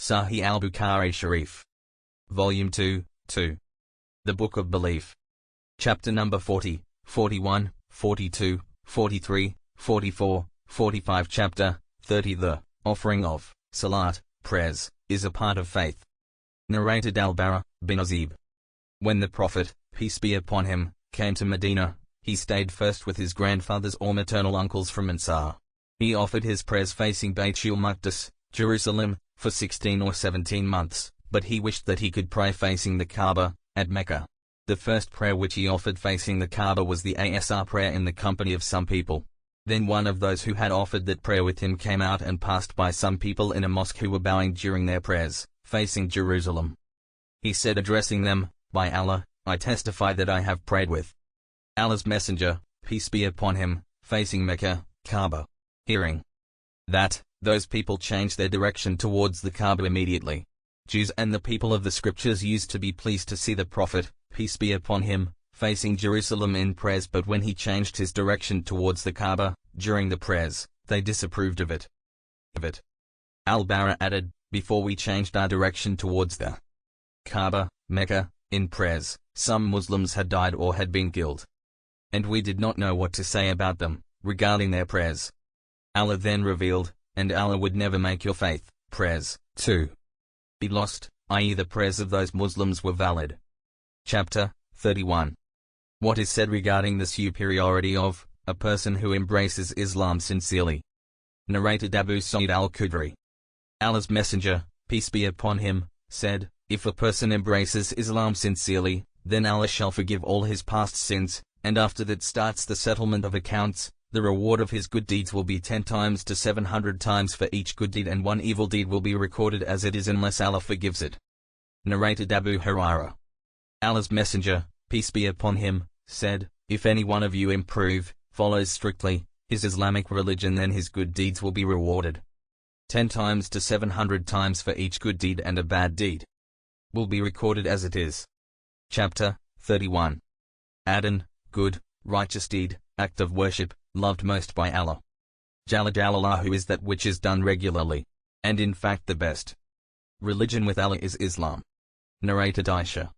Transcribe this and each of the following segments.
Sahih-Al-Bukhari Shareef. Volume 2, 2. The Book of Belief. Chapter number 40, 41, 42, 43, 44, 45. Chapter 30. The offering of Salat, prayers, is a part of faith. Narrated Al-Bara bin Azib. When the Prophet, peace be upon him, came to Medina, he stayed first with his grandfathers or maternal uncles from Ansar. He offered his prayers facing Baytul Maqdis, Jerusalem, for 16 or 17 months, but he wished that he could pray facing the Kaaba, at Mecca. The first prayer which he offered facing the Kaaba was the Asr prayer in the company of some people. Then one of those who had offered that prayer with him came out and passed by some people in a mosque who were bowing during their prayers, facing Jerusalem. He said, addressing them, "By Allah, I testify that I have prayed with Allah's Messenger, peace be upon him, facing Mecca, Kaaba." Hearing that, those people changed their direction towards the Kaaba immediately. Jews and the people of the scriptures used to be pleased to see the Prophet, peace be upon him, facing Jerusalem in prayers, but when he changed his direction towards the Kaaba, during the prayers, they disapproved of it. Al-Bara added, before we changed our direction towards the Kaaba, Mecca, in prayers, some Muslims had died or had been killed. And we did not know what to say about them, regarding their prayers. Allah then revealed, and Allah would never make your faith, prayers, to be lost, i.e. the prayers of those Muslims were valid. Chapter 31. What is said regarding the superiority of a person who embraces Islam sincerely. Narrated Abu Sa'id al-Khudri. Allah's Messenger, peace be upon him, said, if a person embraces Islam sincerely, then Allah shall forgive all his past sins, and after that starts the settlement of accounts, the reward of his good deeds will be 10 times to 700 times for each good deed, and one evil deed will be recorded as it is unless Allah forgives it. Narrated Abu Hurairah. Allah's Messenger, peace be upon him, said, if any one of you improve, follows strictly his Islamic religion, then his good deeds will be rewarded 10 times to 700 times for each good deed, and a bad deed will be recorded as it is. Chapter 31. Adhan, good, righteous deed, act of worship, loved most by Allah Jalla Jalaluhu is that which is done regularly, and in fact the best religion with Allah is Islam. Narrated Aisha.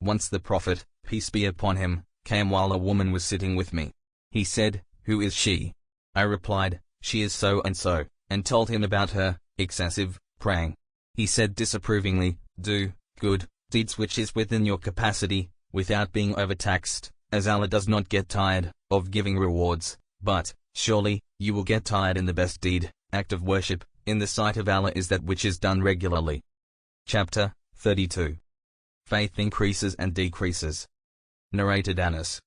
Once the Prophet, peace be upon him, came while a woman was sitting with me. He said, who is she? I replied, she is so and so, and told him about her excessive praying. He said disapprovingly, do good deeds which is within your capacity, without being overtaxed, as Allah does not get tired of giving rewards, but surely you will get tired in the best deed, act of worship, in the sight of Allah is that which is done regularly. Chapter 32. Faith increases and decreases. Narrated Anas.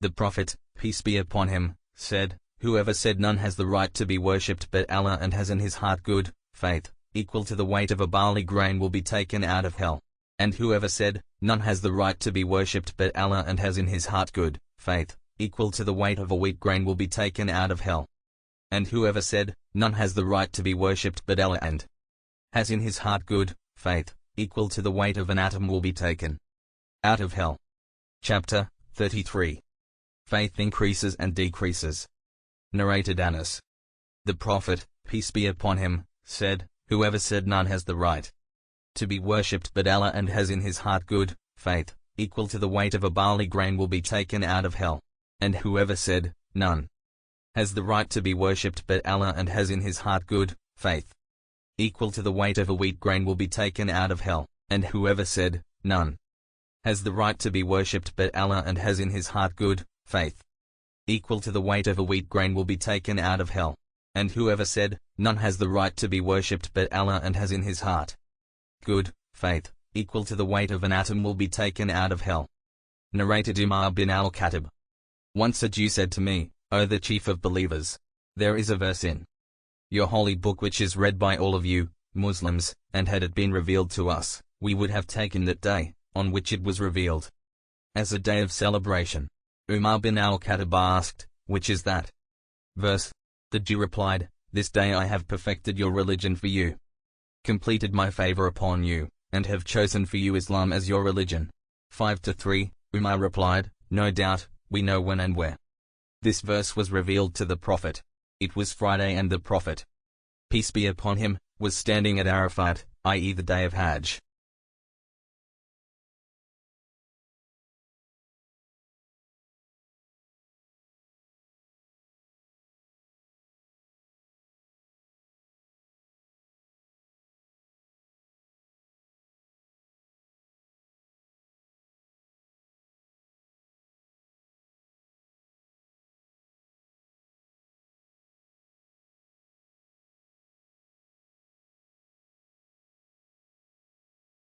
The Prophet, peace be upon him, said, whoever said none has the right to be worshipped but Allah and has in his heart good faith, equal to the weight of a barley grain, will be taken out of hell. And whoever said, none has the right to be worshipped but Allah and has in his heart good faith, equal to the weight of a wheat grain, will be taken out of hell. And whoever said, none has the right to be worshipped but Allah and has in his heart good faith, equal to the weight of an atom, will be taken out of hell. Chapter 33. Faith increases and decreases. Narrated Anas. The Prophet, peace be upon him, said, whoever said none has the right to be worshipped but Allah and has in his heart good faith, equal to the weight of a barley grain, will be taken out of hell. And whoever said, none has the right to be worshipped but Allah and has in his heart good faith, equal to the weight of a wheat grain, will be taken out of hell. And whoever said, none has the right to be worshipped but Allah and has in his heart good faith, equal to the weight of a wheat grain, will be taken out of hell. And whoever said, none has the right to be worshipped but Allah and has in his heart good faith, equal to the weight of an atom, will be taken out of hell. Narrated Umar bin al-Khattab. Once a Jew said to me, O the chief of believers, there is a verse in your holy book which is read by all of you, Muslims, and had it been revealed to us, we would have taken that day, on which it was revealed, as a day of celebration. Umar bin al-Khattab asked, which is that verse? The Jew replied, this day I have perfected your religion for you, completed my favor upon you, and have chosen for you Islam as your religion. 5-3, Umar replied, no doubt, we know when and where this verse was revealed to the Prophet. It was Friday, and the Prophet, peace be upon him, was standing at Arafat, i.e. the day of Hajj.